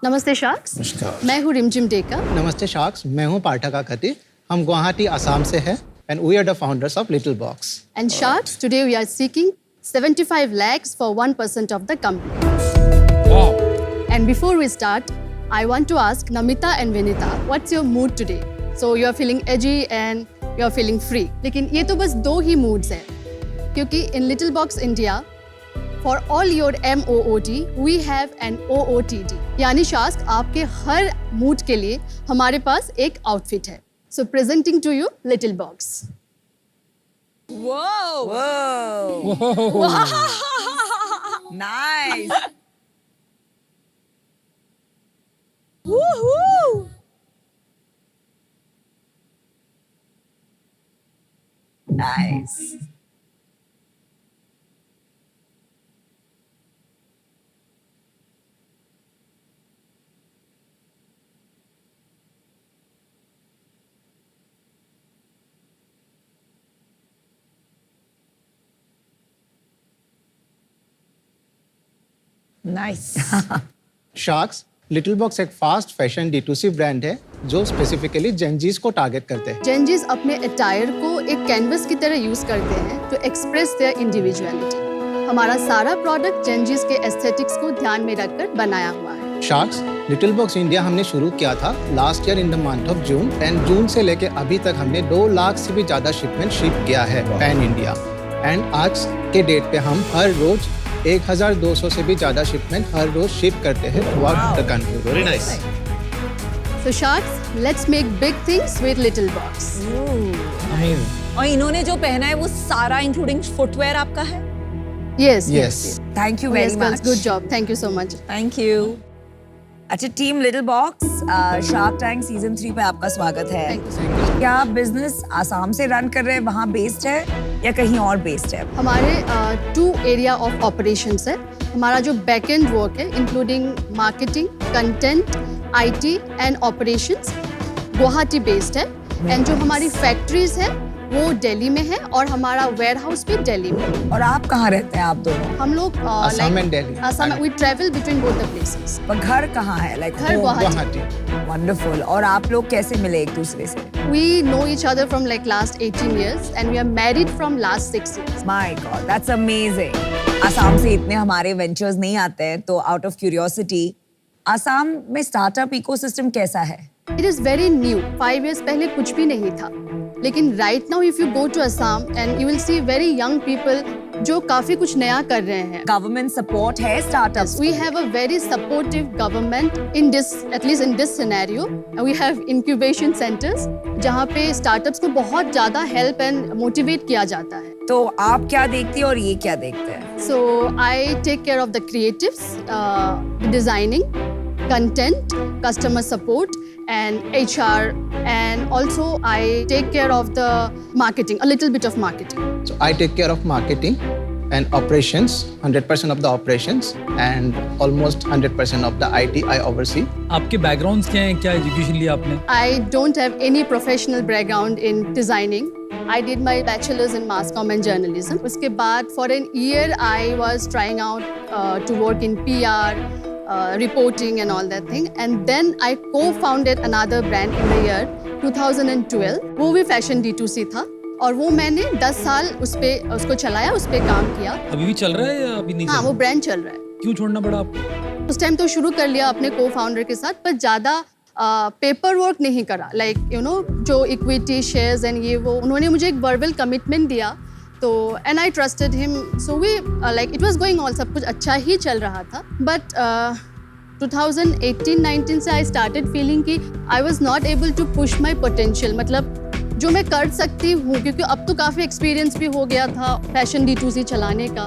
नमस्ते शार्क्स। नमस्कार। मैं हूँ रिमझिम डेका। नमस्ते शार्क्स, मैं हूँ पाठक आकती। हम गुवाहाटी असम से हैं and we are the founders of Little Box. And Sharks, today we are seeking 75 lakhs for 1% of the company. Wow. And before we start, I want to ask Namita and Vinita, what's your mood today? So you are feeling edgy and you are feeling free. लेकिन ये तो बस दो ही moods हैं, क्योंकि in Little Box India, for all your MOOT, we have an OOTD. यानी शास्क आपके हर mood के लिए हमारे पास एक आउटफिट है. So presenting to you Little Box. Whoa! Whoa! Whoa. Wow! Nice! Woohoo! Nice. Nice. Sharks little box एक fast fashion D2C brand है जो स्पेसिफिकली जेनजीज को टारगेट करते हैं। जेनजीज अपने अटायर को एक कैनवस की तरह यूज करते हैं टू एक्सप्रेस देयर इंडिविजुअलिटी. हमारा सारा प्रोडक्ट जेनजीज के एस्थेटिक्स को ध्यान में रखकर बनाया हुआ है. शार्क्स लिटिल बॉक्स इंडिया हमने शुरू किया था last year in the month of June and June से लेके अभी तक हमने 2 लाख से भी ज्यादा शिपमेंट शिप किया है पैन इंडिया. एंड आज के डेट पे हम हर रोज 1200 से भी ज्यादा शिपमेंट हर रोज शिप करते हैं throughout the country. Very nice. So Sharks, let's make big things with Little Box. Amazing. और इन्होंने जो पहना है वो सारा इंक्लूडिंग फुटवेयर आपका है? Yes. Yes. Thank you Yes, very girls, much. good job. Thank you so much. Thank you. अच्छा team little box shark tank season 3 पे आपका स्वागत है. Thank you so much. क्या आप बिजनेस आसाम से रन कर रहे हैं, वहाँ बेस्ड है या कहीं और बेस्ड है? हमारे 2 एरिया ऑफ ऑपरेशंस है. हमारा जो बैक एंड वर्क है including marketing, content, IT and operations Guwahati based है. एंड जो हमारी फैक्ट्रीज है वो दिल्ली में है और हमारा वेयरहाउस भी दिल्ली में है. और आप कहाँ रहते हैं आप दोनों? हम लोग Assam and Delhi. Assam we travel between both the places. पर घर कहाँ है? लाइक घर गुवाहाटी. गुवाहाटी. वंडरफुल. और आप लोग कैसे मिले एक दूसरे से? We know each other from like last 18 years and we are married from last 6 years. My God, that's amazing. Assam से इतने हमारे वेंचर्स नहीं आते हैं, तो आउट ऑफ क्यूरियोसिटी आसाम में स्टार्टअप इकोसिस्टम कैसा है? It is very new. 5 years पहले कुछ भी नहीं था. लेकिन right now if you go to Assam and you will see very young people जो काफी कुछ नया कर रहे हैं. गवर्नमेंट सपोर्ट है startups? We have a very supportive government in this, at least in this scenario. And we have incubation centers जहाँ पे startups को बहुत ज़्यादा help and motivate किया जाता है. तो आप क्या देखती हैं और ये क्या देखते हैं? So I take care of the creatives, designing, content, customer support, and HR, and also I take care of the marketing, a little bit of marketing. So I take care of marketing and operations, 100% of the operations and almost 100% of the IT I oversee. आपके backgrounds क्या हैं? क्या education लिया आपने? I don't have any professional background in designing. I did my bachelor's in mass comm and journalism. उसके बाद for an year I was trying out to work in PR, reporting and all that thing. And then I co-founded another brand in the year 2012. वो भी fashion D2C था और वो मैंने 10 साल उसको चलाया, उस पे काम किया. अभी भी चल रहा है या अभी नहीं? हाँ, चल वो रहा? ब्रांड चल रहा है. क्यों छोड़ना पड़ा आपको? उस टाइम तो शुरू कर लिया अपने को-फाउंडर के साथ, पर ज़्यादा पेपर वर्क नहीं करा. लाइक यू नो जो इक्विटी शेयर्स एंड ये वो उन्होंने मुझे एक वर्बल कमिटमेंट दिया, तो and I trusted him. So we like it was going all, सब कुछ अच्छा ही चल रहा था. बट 2018-19 से आई स्टार्टेड फीलिंग कि I was not able to push my potential. मतलब जो मैं कर सकती हूँ, क्योंकि अब तो काफ़ी एक्सपीरियंस भी हो गया था फैशन D2C चलाने का.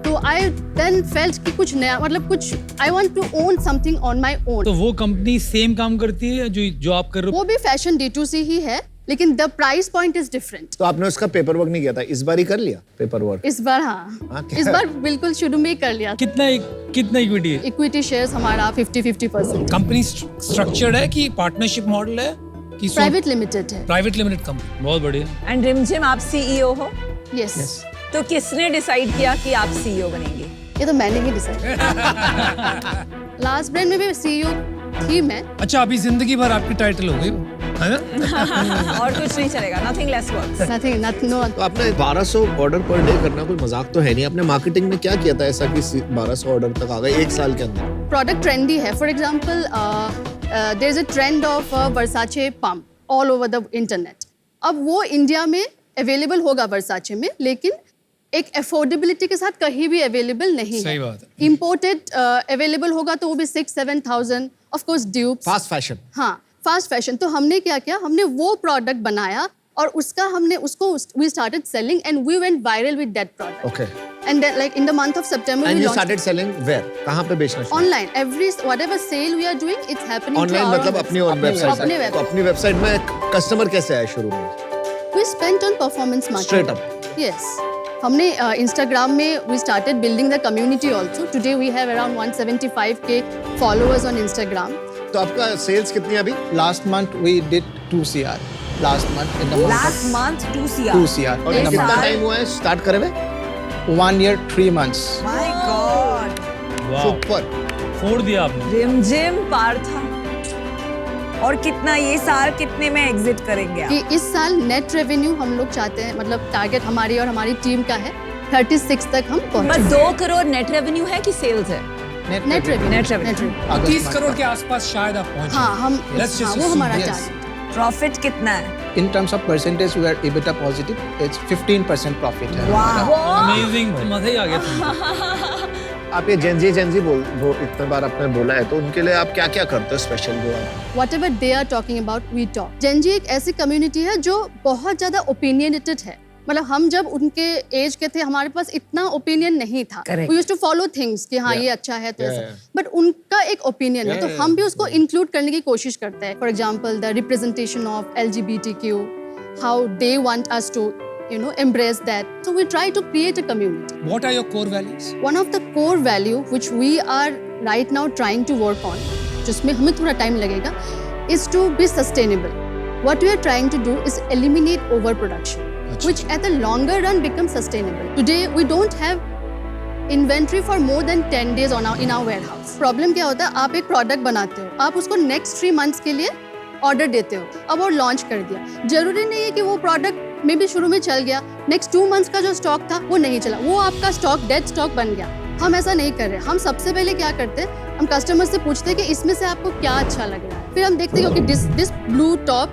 तो आई देन फेल्ट कि कुछ नया, मतलब कुछ I want to own something on my own. तो वो कंपनी सेम काम करती है जो आप कर रहे हो? वो भी फैशन D2C ही है, लेकिन the price point is different. तो आपने उसका पेपर वर्क नहीं किया था, इस बार ही कर लिया पेपर वर्क? इस बार हाँ, क्या? इस बार बिल्कुल शुरू में ही कर लिया. कितना इक्विटी है? इक्विटी शेयर्स हमारा 50-50%. कंपनी स्ट्रक्चर्ड है कि पार्टनरशिप मॉडल है कि प्राइवेट लिमिटेड है. Private limited company? बहुत बढ़िया. एंड रिमझिम आप CEO हो? यस. तो किसने डिसाइड किया कि आप CEO बनेंगे? ये तो मैंने ही डिसाइड. लास्ट ब्रांड में भी CEO थीम है। अच्छा, अभी जिंदगी भर आपकी टाइटल हो गई वो, है ना? और कुछ नहीं चलेगा, nothing less works. Nothing, no. तो आपने 1200 ऑर्डर पर डे करना कोई मजाक तो है नहीं। आपने मार्केटिंग में क्या किया था ऐसा कि 1200 ऑर्डर तक आ गए एक साल के अंदर? Product trendy है. For example, there is a trend of Versace pump all over the internet. अब वो इंडिया में अवेलेबल होगा Versace में, लेकिन एक अफोर्डेबिलिटी के साथ कहीं भी अवेलेबल नहीं सही है। बात है। इम्पोर्टेड अवेलेबल होगा तो वो भी 6-7,000, of course dupes. Fast fashion. हाँ, फास्ट फैशन। तो हमने क्या किया, हमने वो प्रोडक्ट बनाया और उसको we started selling and we went viral with that product. Okay. And then, like in the month of September And we you launched started selling where? कहाँ पे बेचना शुरू? online. Whatever sale we are doing, it's happening online through our मतलब own अपनी website. Website अपने से। तो website. अपनी वेबसाइट में कस्टमर कैसे आए शुरू में? We spent on performance marketing. Straight up. Yes. हमने Instagram में we started building the community also. Today we have around 175k followers on Instagram. तो आपका सेल्स कितनी है अभी? Last month we did 2 CR. Last month in the month Last month 2 CR. 2 CR. और In the कितना month. Time हुआ है start करे हुए? 1 year 3 months. My God. Super. फोड़ दिया आपने। रिमझिम पार्था। और कितना ये साल कितने में एग्जिट करेंगे आप? कि इस साल नेट रेवेन्यू हम लोग चाहते हैं, मतलब टारगेट हमारी और हमारी टीम का है 36 तक हम बस पहुंचे। 2 करोड़ नेट रेवेन्यू है कि सेल्स है? Net revenue. Net revenue. August 30 month crore का। के आसपास शायद आप पहुंचे। हाँ, हम Let's just हाँ, वो assume, हमारा yes. टारगेट। प्रॉफिट कितना है? In terms of percentage, we are EBITDA positive. It's 15% profit है हमारा। अमेजिंग, मजा ही आ गया। आप ये जेंजी इतने बार आपने बोला है तो उनके लिए आप क्या क्या करते हो स्पेशल जो आप? Whatever they are talking about, we talk. Gen Z एक ऐसी कम्युनिटी है जो बहुत ज्यादा ओपिनियनेटेड है। मतलब हम जब उनके एज के थे, हमारे पास इतना ओपिनियन नहीं था। Correct. We used to follow things कि हाँ ये अच्छा है तो ऐसा। बट उनका एक ओपिनियन है, तो हम भी उसको इंक्लूड करने की कोशिश करते हैं। For example the representation of LGBTQ, how they want us to embrace that. So we try to create a community. What are your core values? One of the core value which we are right now trying to work on, जिसमें हमें थोड़ा time लगेगा, is to be sustainable. What we are trying to do is eliminate overproduction, which at the longer run becomes sustainable. Today we don't have inventory for more than 10 days in our warehouse. Problem क्या होता है, आप एक product बनाते हो, आप उसको next 3 months के लिए ऑर्डर देते हो, अब वो लॉन्च कर दिया। जरूरी नहीं है कि वो प्रोडक्ट में भी शुरू में चल गया, नेक्स्ट 2 मंथ्स का जो स्टॉक था वो नहीं चला, वो आपका स्टॉक डेड स्टॉक बन गया। हम ऐसा नहीं कर रहे। हम सबसे पहले क्या करते हैं, हम कस्टमर से पूछते हैं कि इसमें से आपको क्या अच्छा लग रहा है। फिर हम देखते हैं कि दिस ब्लू टॉप,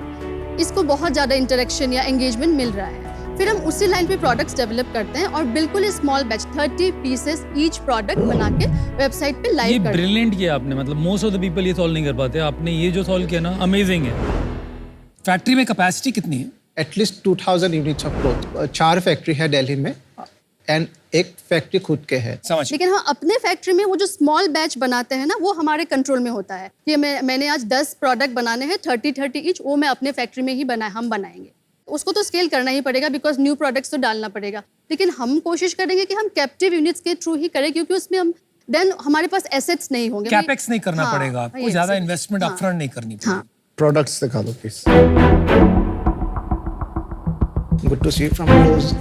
इसको बहुत ज़्यादा इंटरेक्शन या एंगेजमेंट मिल रहा है। फिर हम उसी लाइन पे प्रोडक्ट्स डेवलप करते हैं और बिल्कुल small batch 30 pieces each product बना के वेबसाइट पे ये लाइव करते हैं। ब्रिलियंट किया आपने, मतलब मोस्ट ऑफ द पीपल ये सॉल्व नहीं कर पाते। आपने ये जो सॉल्व किया ना, अमेजिंग है। फैक्ट्री में कैपेसिटी कितनी है? At least 2000 units of growth. 4 factory है दिल्ली में एंड एक फैक्ट्री खुद के है। समझ। लेकिन हाँ, अपने फैक्ट्री में वो जो स्मॉल बैच बनाते हैं ना, वो हमारे कंट्रोल में होता है कि मैंने आज 10 प्रोडक्ट बनाने हैं 30 ईच, वो मैं अपने फैक्ट्री में ही हम बनाएंगे। उसको तो स्केल करना ही पड़ेगा बिकॉज न्यू प्रोडक्ट्स तो डालना पड़ेगा, लेकिन हम कोशिश करेंगे कि हम कैप्टिव यूनिट्स के थ्रू ही करें, क्योंकि उसमें हम देन हमारे पास एसेट्स नहीं होंगे। कैपेक्स नहीं करना हाँ, पड़ेगा आपको, yes, ज्यादा yes, इन्वेस्टमेंट हाँ, अपफ्रंट नहीं करनी पड़ेगी। हाँ। प्रोडक्ट्स दिखा दो please. Good to see from close.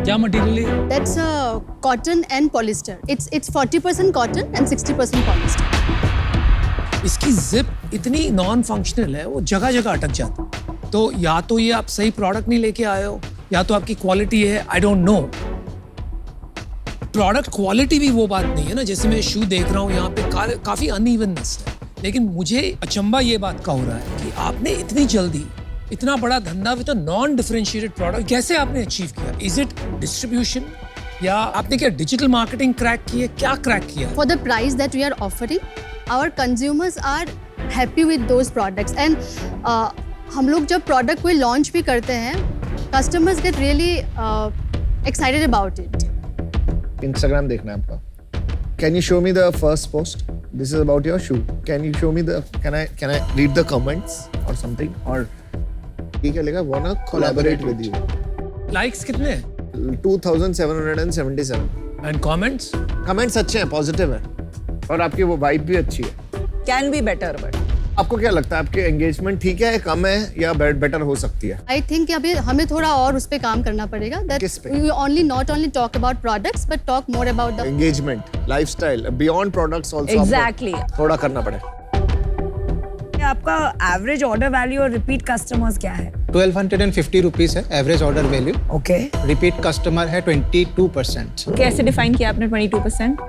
क्या मटेरियल है? That's cotton and polyester. It's 40% cotton and 60% polyester. इसकी जिप इतनी नॉन फंक्शनल है, वो जगह जगह अटक जाती है। तो या तो ये आप सही प्रोडक्ट नहीं लेके आए हो, या तो आपकी क्वालिटी है, I don't know. Product quality भी वो बात नहीं है ना। जैसे मैं शू देख रहा हूँ यहाँ पे काफी अनइवननेस है, लेकिन मुझे अचंबा ये बात का हो रहा है कि आपने इतनी जल्दी इतना बड़ा धंधा विद नॉन डिफरेंशिएटेड प्रोडक्ट कैसे आपने अचीव किया? इज इट डिस्ट्रीब्यूशन, या आपने क्या डिजिटल मार्केटिंग क्रैक की है? क्या क्रैक किया? For the price that we are offering, our consumers are happy with those products. And हम लोग जब प्रोडक्ट कोई लॉन्च भी करते हैं, customers get really excited about it. Instagram देखना है आपका। Can you show me the first post? This is about your shoe. Can you show me the? Can I read the comments or something? Or ये क्या लिखा? Wanna collaborate with you. Likes कितने हैं? 2777. And comments? Comments अच्छे हैं, positive है, और आपकी वो वाइब भी अच्छी है। कैन बी बेटर बट आपको क्या लगता है आपकी एंगेजमेंट ठीक है, कम है या बेटर हो सकती है? आई थिंक अभी हमें थोड़ा और उस पर काम करना पड़ेगा दैट किस पे? We only not only talk about products but talk more about the engagement, lifestyle, beyond products also Exactly. थोड़ा करना पड़े। आपका एवरेज ऑर्डर वैल्यू और रिपीट कस्टमर्स क्या है? 1250 रुपीस है average order value. Okay, repeat customer है 22%। कैसे डिफाइन किया आपने 22%?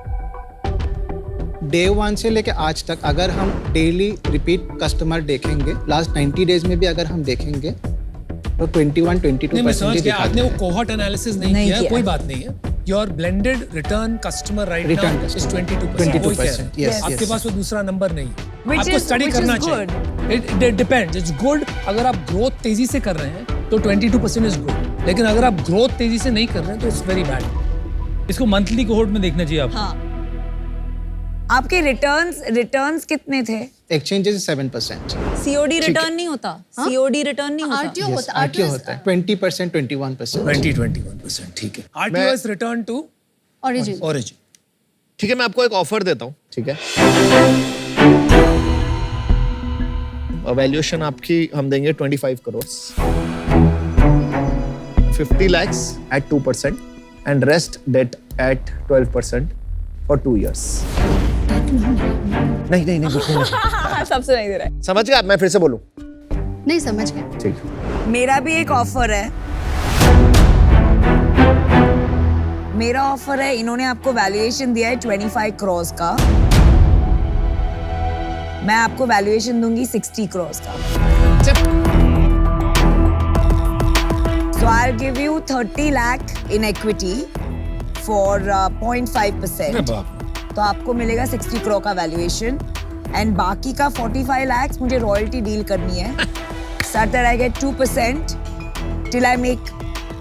डे 1 से लेके आज तक अगर हम डेली रिपीट कस्टमर देखेंगे, लास्ट 90 डेज में भी अगर हम देखेंगे तो 21-22% नहीं, मैं समझ ही गया, दिखाते आपने वो हैं। कोहॉर्ट एनालिसिस नहीं नहीं किया है, किया। कोई बात नहीं है। Your blended return customer right Return now is customer, 22%। वही कह रहे 22%, हैं। yes, आपके yes. पास वो दूसरा नंबर नहीं है, Which आपको is- स्टडी which is करना good. चाहिए। It depends, it's good. अगर आप ग्रोथ तेजी से कर रहे हैं तो 22% इज गुड, लेकिन अगर आप ग्रोथ तेजी से नहीं कर रहे हैं तो इट्स वेरी बैड। इसको मंथली कोहोर्ट में देखना चाहिए आपको। हाँ। आपके रिटर्न्स कितने थे? एक्सचेंजेस 7%। सीओडी रिटर्न नहीं होता, सीओडी रिटर्न नहीं होता। आरटीओ Yes, होता RTO होता है 20%, 21%। 21%, ठीक है। RTO is return to origin. Origin. ठीक है, मैं आपको एक ऑफर देता हूँ, ठीक है? वैल्यूएशन आपकी हम देंगे 25 crore, 50 lakhs at 2% and rest debt at 12% for 2 years. नहीं नहीं नहीं, बिल्कुल नहीं। सब सुनाई दे रहा है। समझ गए आप? मैं फिर से बोलूं? नहीं समझ गए। ठीक। मेरा भी एक ऑफर है। मेरा ऑफर है, इन्होंने आपको वैल्यूएशन दिया है 25 करोड़ का, मैं आपको वैल्यूएशन दूंगी 60 करोड़ का। So I'll give you 30 lakh in equity for 0.5%. तो आपको मिलेगा 60 करोड़ का वैल्यूएशन एंड बाकी का 45 lakhs मुझे रॉयल्टी डील करनी है such that I get 2% till I make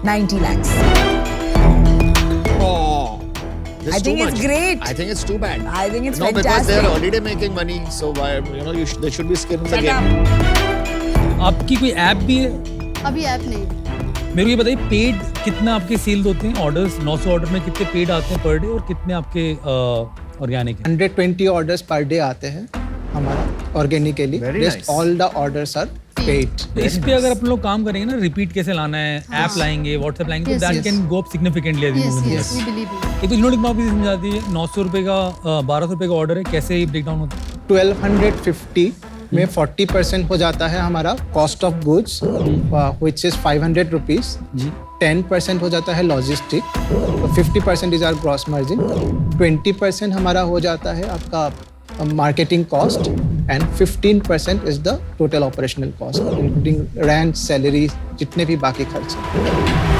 90 lakhs. This I is think too it's much. great. I think it's too bad. I think it's No, because they are fantastic. already making money, so why, there should be skin in the Shut game. up. आपकी कोई app भी है? अभी app नहीं। मेरे को ये बताइए, पेड कितना आपके सेल होते हैं? ऑर्डर्स 900 ऑर्डर में कितने पेड आते हैं पर डे और कितने आपके ऑर्गेनिक हैं? 120 ऑर्डर्स पर डे आते हैं हमारा organically. Very Rest nice. all the orders are paid. तो इस पे अगर अपन लोग काम करेंगे ना, रिपीट कैसे लाना है, ऐप लाएंगे, व्हाट्सएप लाएंगे, तो Yes, that yes. Can go up significantly as we yes move in yes we believe you. ये तो यूनिट इकोनॉमिक्स समझा दी है। 900 रुपए का 1200 रुपए का ऑर्डर है, कैसे ब्रेक डाउन होता है? 1250 में 40% हो जाता है हमारा cost of goods which is 500 rupees. 10% हो जाता है लॉजिस्टिक, तो 50% इज आवर ग्रॉस मार्जिन। 20% हमारा हो जाता है आपका marketing cost and 15% is the total operational cost including rent, salary, जितने भी बाकी खर्च हैं।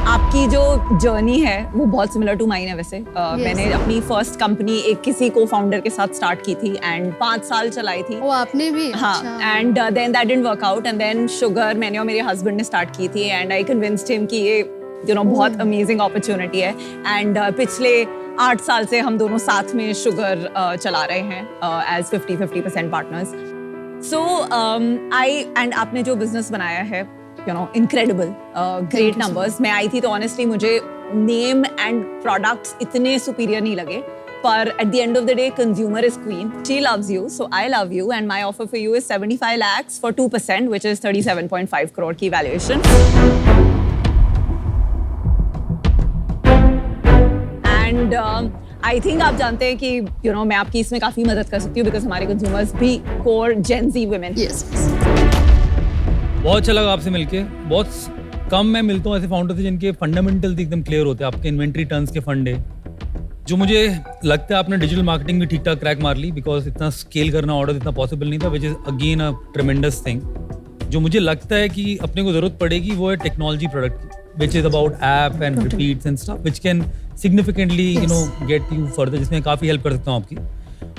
आपकी जो जर्नी है वो बहुत सिमिलर टू माइन है वैसे। मैंने अपनी फर्स्ट कंपनी एक किसी को फाउंडर के साथ स्टार्ट की थी एंड 5 साल चलाई थी। वो आपने भी? हाँ, and then that didn't work out and then sugar मैंने और मेरे हस्बैंड ने स्टार्ट की थी एंड आई कन्विंस्ड हिम कि ये बहुत अमेजिंग अपॉर्चुनिटी है एंड पिछले 8 साल से हम दोनों साथ में शुगर चला रहे हैं एज 50-50% पार्टनर्स। सो आपने जो बिजनेस बनाया है incredible, great numbers. मैं आई थी तो honestly मुझे name and products इतने superior नहीं लगे, पर at the end of the day consumer is queen. She loves you, so I love you, and my offer for you is 75 lakhs for 2%, which is 37.5 crore की valuation. And I think आप जानते हैं कि मैं आपकी इसमें काफी मदद कर सकती हूँ because हमारे consumers भी core Gen Z women. Yes. बहुत अच्छा लगा आपसे मिलके। बहुत कम मैं मिलता हूँ ऐसे फाउंडर से जिनके फंडामेंटल्स एकदम क्लियर होते हैं। आपके इन्वेंट्री टर्न्स के फंड है, जो मुझे लगता है आपने डिजिटल मार्केटिंग भी ठीक ठाक क्रैक मार ली, बिकॉज इतना स्केल करना ऑर्डर इतना पॉसिबल नहीं था, which is again a ट्रेमेंडस thing. जो मुझे लगता है कि अपने को जरूरत पड़ेगी वो है टेक्नोलॉजी प्रोडक्ट की, which is about app and repeats and stuff which can significantly get you further, जिसमें काफ़ी हेल्प कर सकता हूँ आपकी।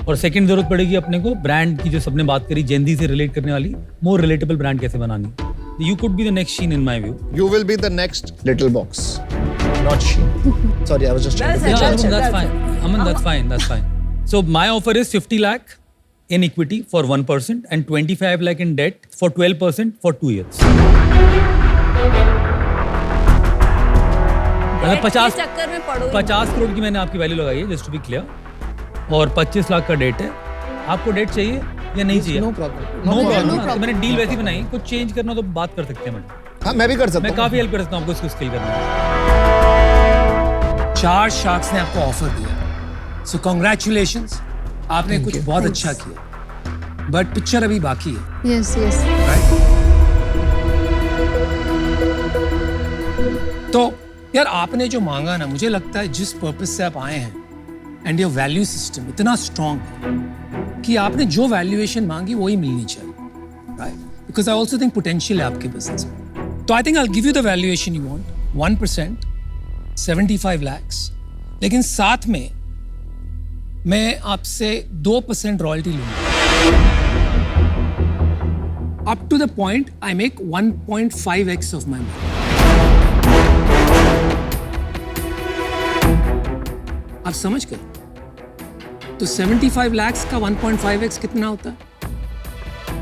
और सेकंड जरूरत पड़ेगी अपने को ब्रांड की, जो सबने बात करी जेनजी से रिलेट करने वाली, मोर रिलेटेबल ब्रांड कैसे बनानी। You could be the next Shein in my view. You will be the next little box, not she. Sorry, I was just trying to Well Yeah, said. Aman, that's fine. Aman, that's fine. That's fine. So my offer is 50 lakh in equity for 1% and 25 lakh in debt for 12% for 2 years. मतलब 50 चक्कर में पड़ो। 50 करोड़ की मैंने आपकी value लगाई है, just to be clear, और 25 लाख का डेट है। आपको डेट चाहिए या नहीं चाहिए? No problem no problem. problem. तो मैंने डील वैसी बनाई, कुछ चेंज करना तो बात कर सकते हैं मैडम। हाँ मैं भी कर सकता मैं हूँ। काफी हेल्प कर सकता हूँ आपको इसको स्किल करने में। 4 शार्क्स ने आपको ऑफर दिया, सो कॉन्ग्रेचुलेशंस, आपने कुछ बहुत अच्छा किया, बट पिक्चर अभी बाकी है, Yes, yes. राइट? तो यार आपने जो मांगा ना, मुझे लगता है जिस पर्पस से आप आए हैं एंड योर वैल्यू सिस्टम इतना स्ट्रांग है कि आपने जो वैल्यूएशन मांगी वही मिलनी चाहिए, right? Because I also think potential है आपके बिजनेस में। तो I think I give you the valuation you want, 1%, 75 lakhs, लेकिन साथ में मैं आपसे 2% रॉयल्टी लूंगा, up to the point I make 1.5x of my money. आप समझ गए? तो 75 lakhs का 1.5x कितना होता है?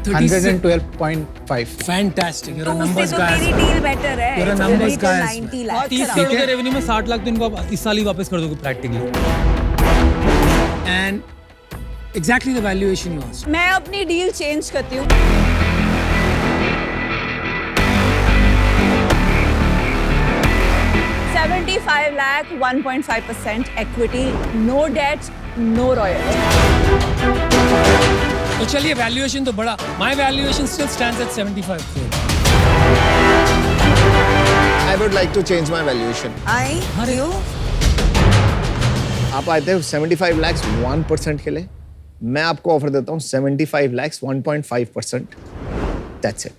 112.5 फैंटास्टिक, you're a तो उससे numbers तो guy. मेरी डील बेटर है। You're a तो numbers मेरी तो guy. 90 लाख। 30 करोड़ के रेवेन्यू में 60 लाख तो इनको आप इस साल ही वापस कर दोगे practically. And exactly the valuation you asked. मैं अपनी डील चेंज करती हूँ। $75 lakh, 1.5% equity, no debt, no royalty. तो चलिए वैल्यूएशन तो बड़ा, my valuation still stands at 75 crore. I would like to change my valuation. आई क्यों? आप आए थे 75 lakhs 1% के लिए, मैं आपको ऑफर देता हूँ 75 lakhs 1.5%. That's it.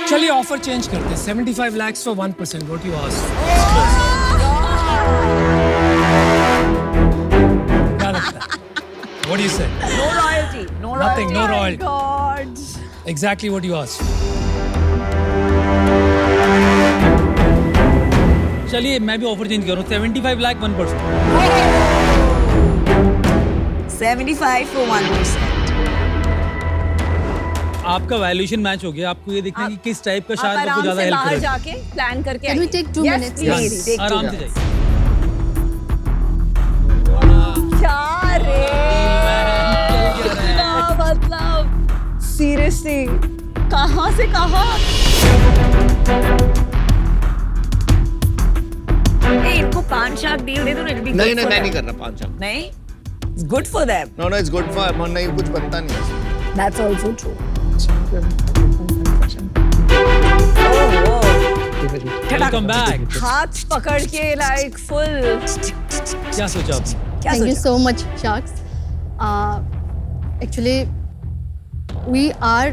चलिए ऑफर चेंज करते हैं, 75 lakhs for 1%, what you asked. क्या लगता है? What do you say? No royalty, no royalty. Nothing, no royalty. God. Exactly what you asked. चलिए मैं भी ऑफर चेंज कर रहा हूँ, 75 लाख 1%। 75 for 1%. आपका वैल्यूएशन मैच हो गया, आपको ये देखना है कि किस टाइप का आप शायद आपको आराम ज्यादा से हेल्प बाहर करेगा। जाके प्लान करके Can we आइए। take 2 Yes, minutes? please. Yes. Take आराम 2 से जाइए। क्या रे? क्या मतलब? Seriously, कहाँ से कहाँ? ए, इनको 5 लाख डील दे दो ना, it'll be good नहीं for मैं them. नहीं कर रहा 5 लाख। नहीं? It's good for them. No, it's good for नहीं कुछ बनता नहीं है। That's also true. Welcome back. हाथ पकड़ के like full. क्या सोचा आपने? क्या Thank you सोचा? so much, Sharks. Actually, we are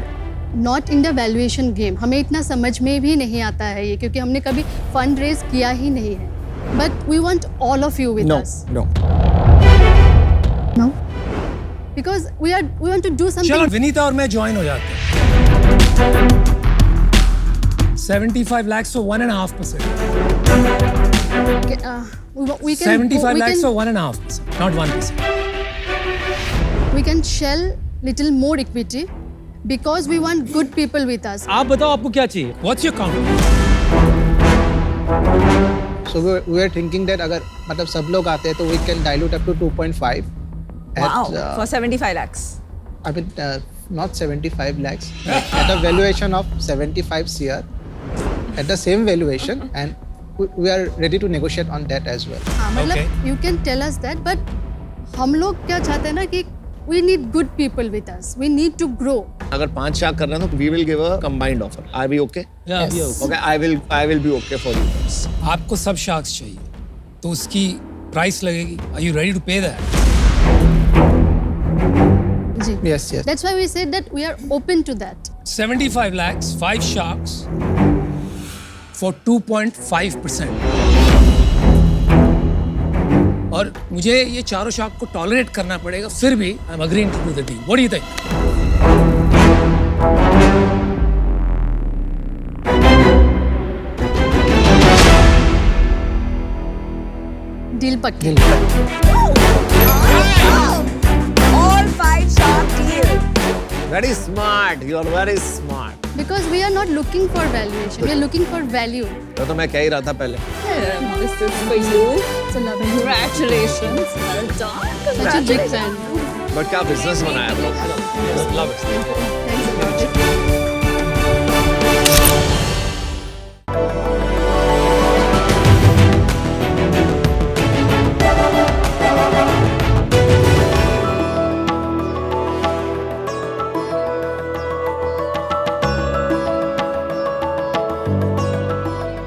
not in the valuation game. हमें इतना समझ में भी नहीं आता है ये, क्योंकि हमने कभी फंड रेज किया ही नहीं है. But we want all of you with No, us. no. No? Because we want to do something. चलो विनीता और मैं ज्वाइन हो जाते हैं। 75 lakhs for 1.5%. We can 75 we lakhs can, for 1.5%, not 1%. we can shell little more equity because we want good people with us. आप बताओ आपको क्या चाहिए? What's your count? So we were thinking that अगर मतलब सब लोग आते हैं तो we can dilute up to 2.5 Wow, at for 75 lakhs. I mean not 75 lakhs at a valuation of 75 CR at the same valuation, and we are ready to negotiate on that as well. हाँ, मतलब Okay. you can tell us that, but हम लोग क्या चाहते हैं ना कि we need good people with us. We need to grow. अगर 5 लाख कर रहे हैं तो we will give a combined offer. Are we okay? या अभी आओ। Okay, I will be okay for you guys. आपको सब शार्क्स चाहिए, तो उसकी प्राइस लगेगी. Are you ready to pay that? Ji. Yes, yes. That's why we said that we are open to that. 75 lakhs, 5 sharks for 2.5%. और मुझे ये चारों शार्क को टॉलरेट करना पड़ेगा, फिर भी I am agreeing to do the deal. What do you think? Deal पक्की. All 5 shark deal. Very smart. You are very smart. Because we are not looking for valuation, we are looking for value. तो मैं कह ही रहा था पहले. This is for you. It's a love and Congratulations. Well done. such a big fan. But क्या business बनाया bro? Love it. Thanks a lot.